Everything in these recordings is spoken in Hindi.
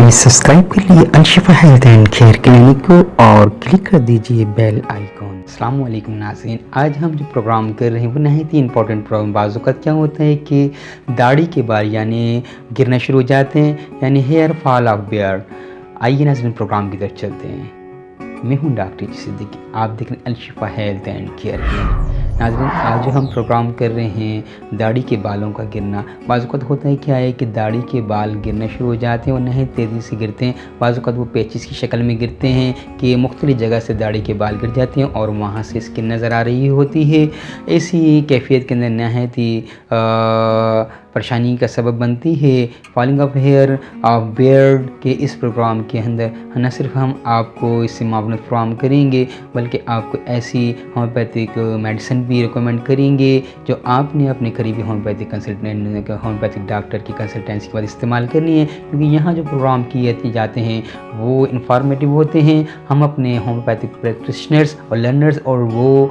प्लीज़ सब्सक्राइब कर लिए Alshifa health and care clinic को और क्लिक कर दीजिए बेल आइकॉन। अस्सलाम वालेकुम नाज़रीन, आज हम जो प्रोग्राम कर रहे हैं वो नहायत ही इंपॉर्टेंट प्रोग्राम। बाज़ औक़ात क्या होता है कि दाढ़ी के बाल यानी गिरना शुरू हो जाते हैं, यानी हेयर फॉल ऑफ बियर्ड। आइए नाज़रीन प्रोग्राम की तरफ चलते हैं। मैं हूँ डॉक्टर सिद्दीकी, आप देख रहे हैं Alshifa health and care clinic. नाज़रीन, आज जो हम प्रोग्राम कर रहे हैं दाढ़ी के बालों का गिरना। बाज़ औक़ात होता है क्या है कि दाढ़ी के बाल गिरना शुरू हो जाते हैं और नहायत तेज़ी से गिरते हैं। बाज़ औक़ात वो पैचेस की शक्ल में गिरते हैं कि मुख्तलिफ़ जगह से दाढ़ी के बाल गिर जाते हैं और वहाँ से स्किन नज़र आ रही होती है। ऐसी कैफ़ियत के अंदर नहायत ही परेशानी का सबब बनती है। Falling of hair of beard के इस प्रोग्राम के अंदर न सिर्फ हम आपको इससे मावनत फराहम करेंगे बल्कि आपको ऐसी होम्योपैथिक मेडिसिन भी रिकमेंड करेंगे जो आपने अपने करीबी होम्योपैथिक डॉक्टर की कंसल्टेंसी के बाद इस्तेमाल करनी है, क्योंकि यहाँ जो प्रोग्राम किए जाते हैं वो इंफॉर्मेटिव होते हैं। हम अपने होम्योपैथिक प्रैक्टिशनर्स और लर्नर्स और वो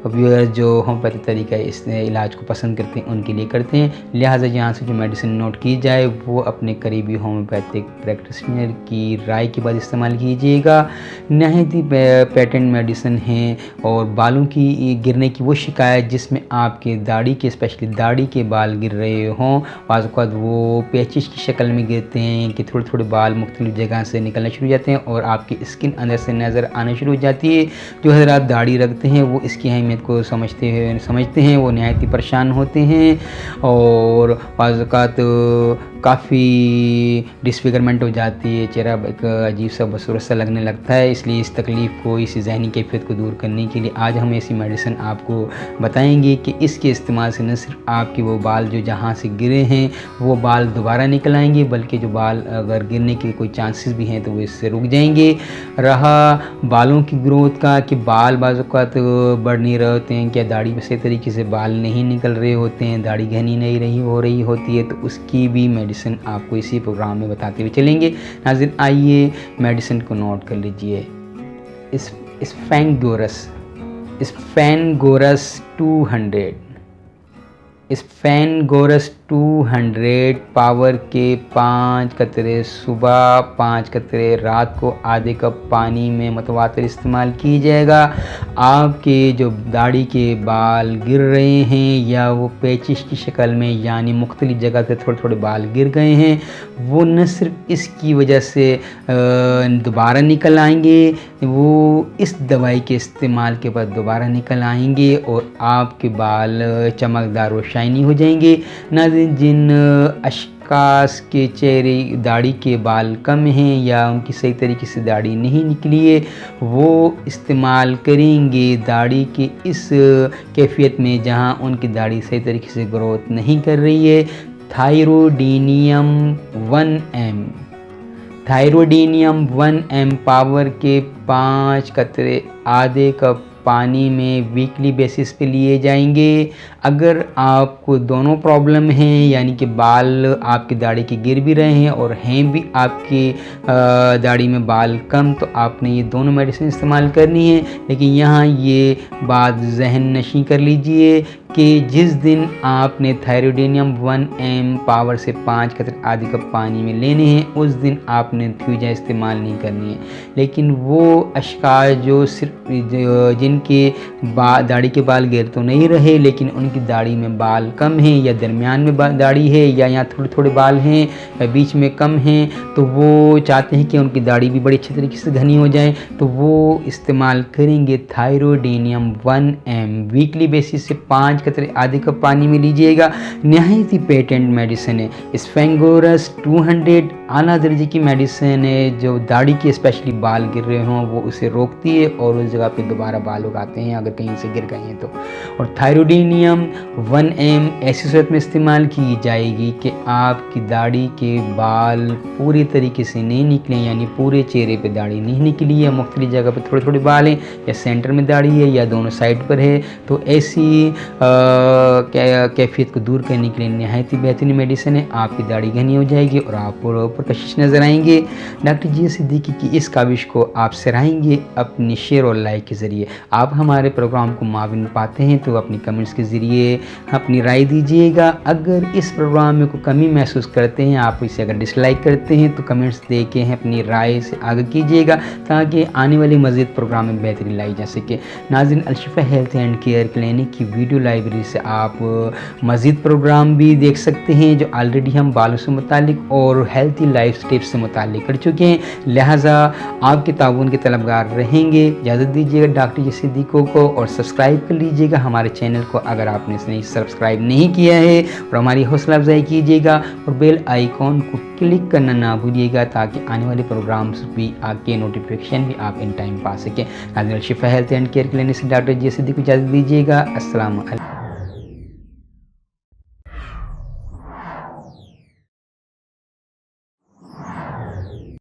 व्यूअर्स जो होम्योपैथिक तरीका इस इलाज को पसंद करते हैं उनके लिए करते हैं। लिहाजा यहाँ से जो मेडिसिन नोट की जाए वो अपने करीबी होम्योपैथिक प्रैक्टिशनर की राय के बाद इस्तेमाल कीजिएगा। नहायत ही पेटेंट मेडिसिन हैं और बालों की गिरने की वो शिकायत जिसमें आपके दाढ़ी के स्पेशली दाढ़ी के बाल गिर रहे हों, बाज़ औक़ात वो पैचेस की शक्ल में गिरते हैं कि थोड़े थोड़े बाल मुख्तलिफ़ जगह से निकलना शुरू हो जाते हैं और आपकी स्किन अंदर से नज़र आना शुरू हो जाती है। जो हज़रात दाढ़ी रखते हैं वो इसकी अहमियत को समझते हैं, वो नहायत ही परेशान होते हैं और बाज़ औक़ात काफ़ी डिसफिगरमेंट हो जाती है, चेहरा एक अजीब सा बदसूरत सा लगने लगता है। इसलिए इस तकलीफ़ को, इस ज़हनी कैफियत को दूर करने के लिए आज हम ऐसी मेडिसिन आपको बताएंगे कि इसके इस्तेमाल से न सिर्फ आपके वो बाल जो जहाँ से गिरे हैं वो बाल दोबारा निकल आएंगे, बल्कि जो बाल अगर गिरने के कोई चांसेस भी हैं तो वो इससे रुक जाएंगे। रहा बालों की ग्रोथ का कि बाल बाज़ औक़ात बढ़ नहीं रहे होते हैं, क्या दाढ़ी में सही तरीके से बाल नहीं निकल रहे होते हैं, दाढ़ी घनी नहीं हो रही होती है, तो उसकी भी मेडिसिन आपको इसी प्रोग्राम में बताते हुए चलेंगे। नाज़रीन, आइए मेडिसिन को नोट कर लीजिए। स्फेनगोरस 200 पावर के 5 कतरे सुबह, 5 कतरे रात को आधे कप पानी में मुतवातिर इस्तेमाल की जाएगा। आपके जो दाढ़ी के बाल गिर रहे हैं या वो पैचिश की शक्ल में यानी मुख्तलिफ़ जगह से थोड़े थोड़े बाल गिर गए हैं, वो न सिर्फ इसकी वजह से दोबारा निकल आएंगे, वो इस दवाई के इस्तेमाल के बाद दोबारा निकल आएंगे और आपके बाल चमकदार और शाइनी हो जाएंगे। नाज़रीन, जिन अशखास के चेहरे दाढ़ी के बाल कम हैं या उनकी सही तरीके से दाढ़ी नहीं निकली है, वो इस्तेमाल करेंगे दाढ़ी के इस कैफियत में जहां उनकी दाढ़ी सही तरीके से ग्रोथ नहीं कर रही है। थायरोडीनियम 1 m पावर के 5 कतरे आधे कप पानी में वीकली बेसिस पे लिए जाएंगे। अगर आपको दोनों प्रॉब्लम हैं, यानी कि बाल आपकी दाढ़ी के गिर भी रहे हैं और हैं भी आपकी दाढ़ी में बाल कम, तो आपने ये दोनों मेडिसिन इस्तेमाल करनी है। लेकिन यहाँ ये बात जहन नशी कर लीजिए कि जिस दिन आपने थायरोडीनियम 1 m पावर से 5 कतरे आधे कप पानी में लेने हैं उस दिन आपने थ्यूजा इस्तेमाल नहीं करनी है। लेकिन वो अशखास जो सिर्फ जिनके दाढ़ी के बाल गिर तो नहीं रहे लेकिन उनकी दाढ़ी में बाल कम हैं या दरमियान में दाढ़ी है या यहाँ थोड़े थोड़े बाल हैं या बीच में कम हैं, तो वो चाहते हैं कि उनकी दाढ़ी भी बड़ी अच्छी तरीके से घनी हो जाए, तो वो इस्तेमाल करेंगे थायरोडीनियम 1 m वीकली बेसिस से 5 कतरे आधे कप पानी में लीजिएगा। नहायत ही पेटेंट मेडिसिन है। स्फेनगोरस 200 आला दर्जे की मेडिसिन है जो दाढ़ी के स्पेशली बाल गिर रहे हों वो उसे रोकती है और उस जगह पे दोबारा बाल उगाते हैं अगर कहीं से गिर गए हैं तो। और थायरोडीनियम 1 m ऐसी सूरत में इस्तेमाल की जाएगी कि आपकी दाढ़ी के बाल पूरी तरीके से नहीं निकले, यानी पूरे चेहरे पे दाढ़ी नहीं निकली है, मुख्तलिफ जगह पे थोड़े थोड़े बाल हैं या सेंटर में दाढ़ी है या दोनों साइड पर है, तो ऐसी कैफियत को दूर करने के लिए नहायत ही बेहतरीन मेडिसिन है। आपकी दाढ़ी घनी हो जाएगी और आप पुरकशिश नज़र आएंगे। डॉक्टर जी सिद्दीकी की इस काविश को आप सराहेंगे अपनी शेयर और लाइक के ज़रिए। आप हमारे प्रोग्राम को माविन पाते हैं तो अपनी कमेंट्स के ज़रिए अपनी राय दीजिएगा। अगर इस प्रोग्राम में कोई कमी महसूस करते हैं, आप इसे अगर डिसलाइक करते हैं तो कमेंट्स दे के अपनी राय से आगे कीजिएगा ताकि आने वाले मज़ीद प्रोग्राम में बेहतरी लाई जा सके। नाज़रीन, Alshifa health and care clinic की वीडियो लाइब्रेरी से आप मज़ीद प्रोग्राम भी देख सकते हैं जो ऑलरेडी हम बालों से मुतालिक और हेल्थी लाइफ स्टेप्स से मुतालिक कर चुके हैं। लिहाजा आपके ताउन के तलबगार रहेंगे। इजाज़त दीजिएगा डॉक्टर जी सिद्दीकी को और सब्सक्राइब कर लीजिएगा हमारे चैनल को अगर आपने इसे सब्सक्राइब नहीं किया है, और हमारी हौसला अफजाई कीजिएगा और बेल आइकॉन को क्लिक करना ना भूलिएगा ताकि आने वाले प्रोग्राम्स भी आपके नोटिफिकेशन भी आप इन टाइम पा सकें। Alshifa health and care clinic से डॉक्टर जी सिद्दीकी को इजाज़त दीजिएगा। अस्सलाम वालेकुम।